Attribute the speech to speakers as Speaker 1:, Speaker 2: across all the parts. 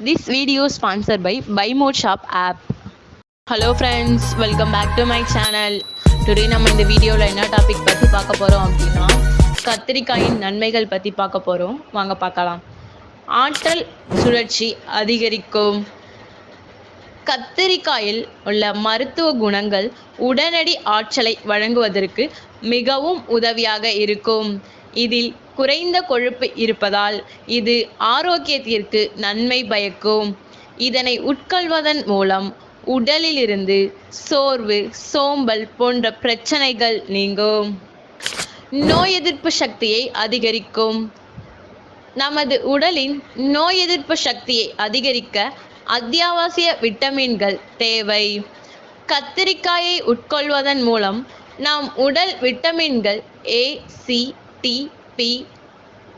Speaker 1: This video is sponsored by Buy More Shop app. Hello friends, welcome back to my channel. Today நம்ம இந்த வீடியோவில் என்ன topic பற்றி பார்க்க போகிறோம் அப்படின்னா கத்திரிக்காயின் நன்மைகள் பற்றி பார்க்க போகிறோம். வாங்க பார்க்கலாம். ஆற்றல் சுழற்சி அதிகரிக்கும். கத்திரிக்காயில் உள்ள மருத்துவ குணங்கள் உடனடி ஆற்றலை வழங்குவதற்கு மிகவும் உதவியாக இருக்கும். இதில் குறைந்த கொழுப்பு இருப்பதால் இது ஆரோக்கியத்திற்கு நன்மை பயக்கும். இதனை உட்கொள்வதன் மூலம் உடலிலிருந்து சோர்வு, சோம்பல் போன்ற பிரச்சனைகள் நீங்கும். நோய் எதிர்ப்பு சக்தியை அதிகரிக்கும். நமது உடலின் நோய் எதிர்ப்பு சக்தியை அதிகரிக்க அத்தியாவசிய விட்டமின்கள் தேவை. கத்திரிக்காயை உட்கொள்வதன் மூலம் நாம் உடல் விட்டமின்கள் A, C, T, P,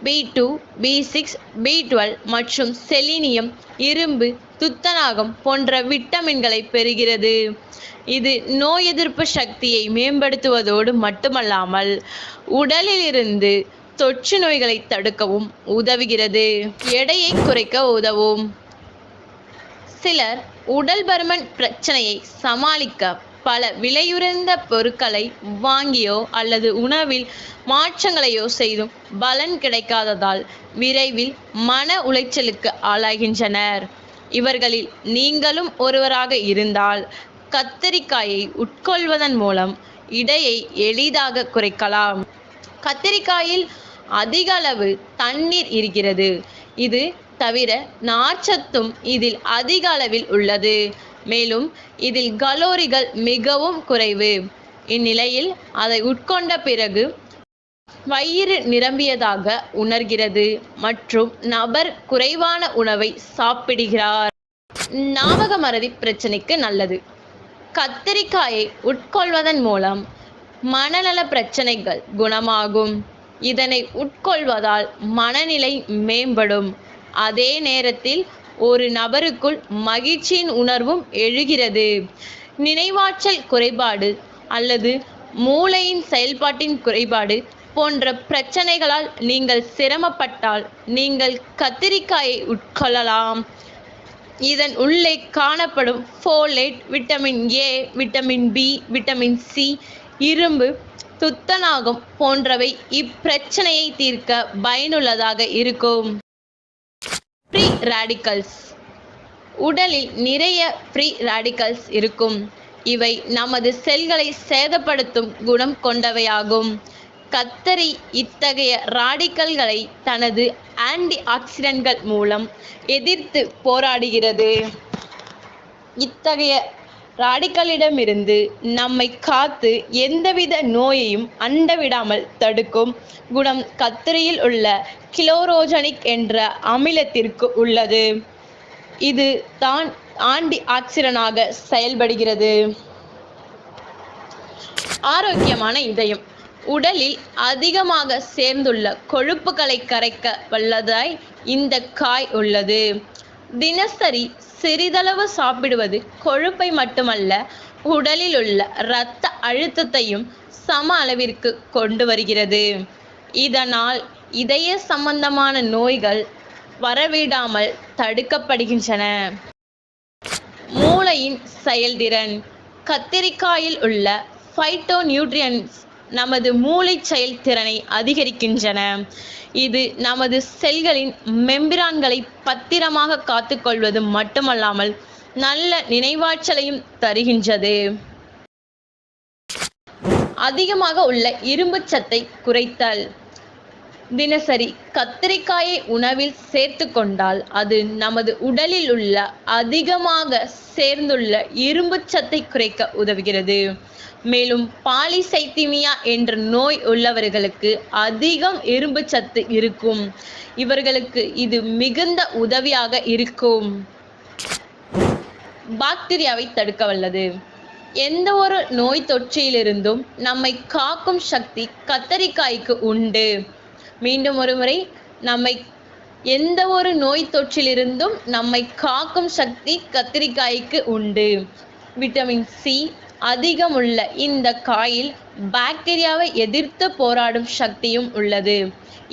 Speaker 1: B2, B6, B12 மற்றும் செலினியம், இரும்பு, துத்தநாகம் போன்ற விட்டமின்களை பெறுகிறது. இது நோய் எதிர்ப்பு சக்தியை மேம்படுத்துவதோடு மட்டுமல்லாமல் உடலில் இருந்து தொற்று நோய்களை தடுக்கவும் உதவுகிறது. எடையை குறைக்க உதவும். சிலர் உடல் பருமன் பிரச்சனையை சமாளிக்க பல விலையுறந்த பொருட்களை வாங்கியோ அல்லது உணவில் மாற்றங்களையோ செய்தும் பலன் கிடைக்காததால் விரைவில் மன உளைச்சலுக்கு ஆளாகின்றனர். இவர்களில் நீங்களும் ஒருவராக இருந்தால் கத்திரிக்காயை உட்கொள்வதன் மூலம் எடையை எளிதாக குறைக்கலாம். கத்திரிக்காயில் அதிக அளவு தண்ணீர் இருக்கிறது. இது தவிர நார்ச்சத்தும் இதில் அதிக அளவில் உள்ளது. மேலும் இதில் கலோரிகள் மிகவும் குறைவு. இந்நிலையில் அதை உட்கொண்ட பிறகு வயிறு நிரம்பியதாக உணர்கிறது மற்றும் நபர் குறைவான உணவை சாப்பிடுகிறார். ஞாபக மறதி பிரச்சனைக்கு நல்லது. கத்திரிக்காயை உட்கொள்வதன் மூலம் மனநல பிரச்சனைகள் குணமாகும். இதனை உட்கொள்வதால் மனநிலை மேம்படும். அதே நேரத்தில் ஒரு நபருக்குள் மகிழ்ச்சியின் உணர்வும் எழுகிறது. நினைவாற்றல் குறைபாடு அல்லது மூளையின் செயல்பாட்டின் குறைபாடு போன்ற பிரச்சனைகளால் நீங்கள் சிரமப்பட்டால் நீங்கள் கத்திரிக்காயை உட்கொள்ளலாம். இதன் உள்ளே காணப்படும் folate, vitamin A, vitamin B, vitamin C, இரும்பு, துத்தநாகம் போன்றவை இப்பிரச்சனையை தீர்க்க பயனுள்ளதாக இருக்கும். Free radicals. உடலில் நிறைய ஃப்ரீ ரேடிக்கல்ஸ் இருக்கும். இவை நமது செல்களை சேதப்படுத்தும் குணம் கொண்டவையாகும். கத்தரி இத்தகைய ராடிக்கல்களை தனது ஆன்டி ஆக்சிடென்ட்கள் மூலம் எதிர்த்து போராடுகிறது. இத்தகைய ராடிக்கலிடமிருந்து நம்மை காத்து எந்தவித நோயையும் அண்டவிடாமல் தடுக்கும் குணம் கத்திரியில் உள்ள கிளோரோஜெனிக் என்ற அமிலத்திற்கு உள்ளது. இது தான் ஆன்டி ஆக்சிடென்டாக செயல்படுகிறது. ஆரோக்கியமான இதயம். உடலில் அதிகமாக சேர்ந்துள்ள கொழுப்புகளை கரைக்க வல்லதாய் இந்த காய் உள்ளது. தினசரி சிறிதளவு சாப்பிடுவது கொழுப்பை மட்டுமல்ல, உடலில் உள்ள இரத்த அழுத்தத்தையும் சம அளவிற்கு கொண்டு வருகிறது. இதனால் இதய சம்பந்தமான நோய்கள் வரவிடாமல் தடுக்கப்படுகின்றன. மூளையின் செயல்திறன். கத்திரிக்காயில் உள்ள ஃபைட்டோ நியூட்ரியன்ஸ் நமது மூளை செயல்திறனை அதிகரிக்கின்றன. இது நமது செல்களின் மெம்பிரான்களை பத்திரமாக காத்துக்கொள்வது மட்டுமல்லாமல் நல்ல நினைவாற்றலையும் தருகின்றது. அதிகமாக உள்ள இரும்பு சத்தை குறைத்தல். தினசரி கத்திரிக்காயை உணவில் சேர்த்து கொண்டால் அது நமது உடலில் உள்ள அதிகமாக சேர்ந்துள்ள இரும்பு சத்தை குறைக்க உதவுகிறது. மேலும் பாலிசைத்தீமியா என்ற நோய் உள்ளவர்களுக்கு அதிகம் இரும்பு சத்து இருக்கும். இவர்களுக்கு இது மிகுந்த உதவியாக இருக்கும். பாக்டீரியாவை தடுக்க வல்லது. எந்த ஒரு நோய் தொற்றிலிருந்தும் நம்மை காக்கும் சக்தி கத்தரிக்காய்க்கு உண்டு. மீண்டும் ஒருமுறை, எந்த ஒரு நோய் தொற்றிலிருந்தும் நம்மை காக்கும் சக்தி கத்திரிக்காய்க்கு உண்டு. விட்டமின் C அதிகம் உள்ள இந்த காயில் பாக்டீரியாவை எதிர்த்து போராடும் சக்தியும் உள்ளது.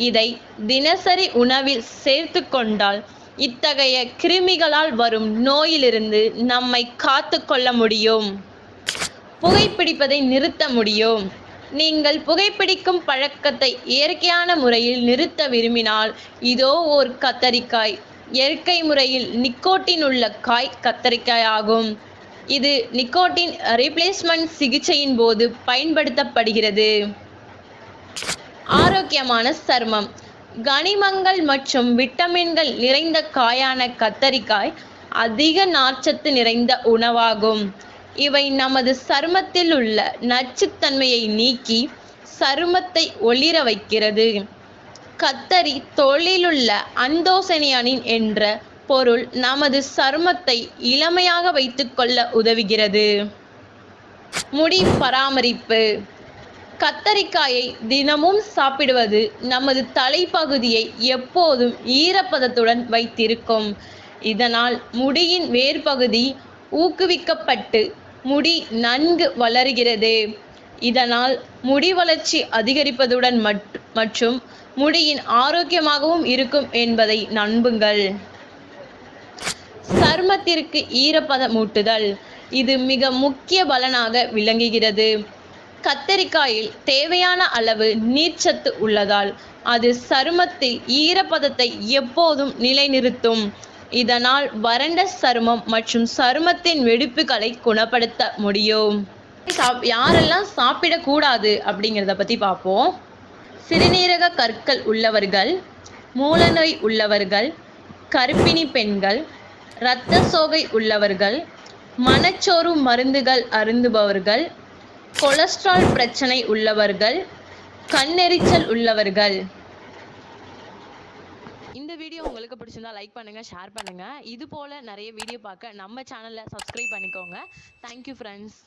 Speaker 1: இதை தினசரி உணவில் சேர்த்து கொண்டால் இத்தகைய கிருமிகளால் வரும் நோயிலிருந்து நம்மை காத்து கொள்ள முடியும். புகைப்பிடிப்பதை நிறுத்த முடியும். நீங்கள் புகைப்பிடிக்கும் பழக்கத்தை இயற்கையான முறையில் நிறுத்த விரும்பினால் இதோ ஓர் கத்தரிக்காய். இயற்கை முறையில் நிக்கோட்டின் உள்ள காய் கத்தரிக்காய் ஆகும். இது நிக்கோட்டின் ரீப்ளேஸ்மெண்ட் சிகிச்சையின் போது பயன்படுத்தப்படுகிறது. ஆரோக்கியமான சருமம். கனிமங்கள் மற்றும் விட்டமின்கள் நிறைந்த காயான கத்தரிக்காய் அதிக நார்ச்சத்து நிறைந்த உணவாகும். இவை நமது சருமத்தில் உள்ள நச்சுத்தன்மையை நீக்கி சருமத்தை ஒளிர வைக்கிறது. கத்தரி தோலிலுள்ள அந்தோசனியானின் என்ற பொருள் நமது சருமத்தை இளமையாக வைத்துக்கொள்ள உதவுகிறது. முடி பராமரிப்பு. கத்தரிக்காயை தினமும் சாப்பிடுவது நமது தலைப்பகுதியை எப்போதும் ஈரப்பதத்துடன் வைத்திருக்கும். இதனால் முடியின் வேர்பகுதி ஊக்குவிக்கப்பட்டு முடி நன்கு வளர்கிறது. இதனால் முடி வளர்ச்சி அதிகரிப்பதுடன் மற்றும் முடியின் ஆரோக்கியமாகவும் இருக்கும் என்பதை நம்புங்கள். சருமத்திற்கு ஈரப்பதமூட்டுதல். இது மிக முக்கிய பலனாக விளங்குகிறது. கத்தரிக்காயில் தேவையான அளவு நீர்ச்சத்து உள்ளதால் அது சருமத்தில் ஈரப்பதத்தை எப்போதும் நிலைநிறுத்தும். இதனால் வறண்ட சருமம் மற்றும் சருமத்தின் வெடிப்புகளை குணப்படுத்த முடியும். யாரெல்லாம் சாப்பிடக்கூடாது அப்படிங்கிறத பற்றி பார்ப்போம். சிறுநீரக கற்கள் உள்ளவர்கள், மூலநோய் உள்ளவர்கள், கர்ப்பிணி பெண்கள், இரத்த சோகை உள்ளவர்கள், மனச்சோர்வு மருந்துகள் அருந்துபவர்கள், கொலஸ்ட்ரால் பிரச்சனை உள்ளவர்கள், கண்ணெரிச்சல் உள்ளவர்கள். இந்த வீடியோ உங்களுக்கு பிடிச்சிருந்தா லைக் பண்ணுங்க, ஷேர் பண்ணுங்க. இது போல நிறைய வீடியோ பார்க்க நம்ம சேனலை சப்ஸ்கிரைப் பண்ணிக்கோங்க. Thank you friends.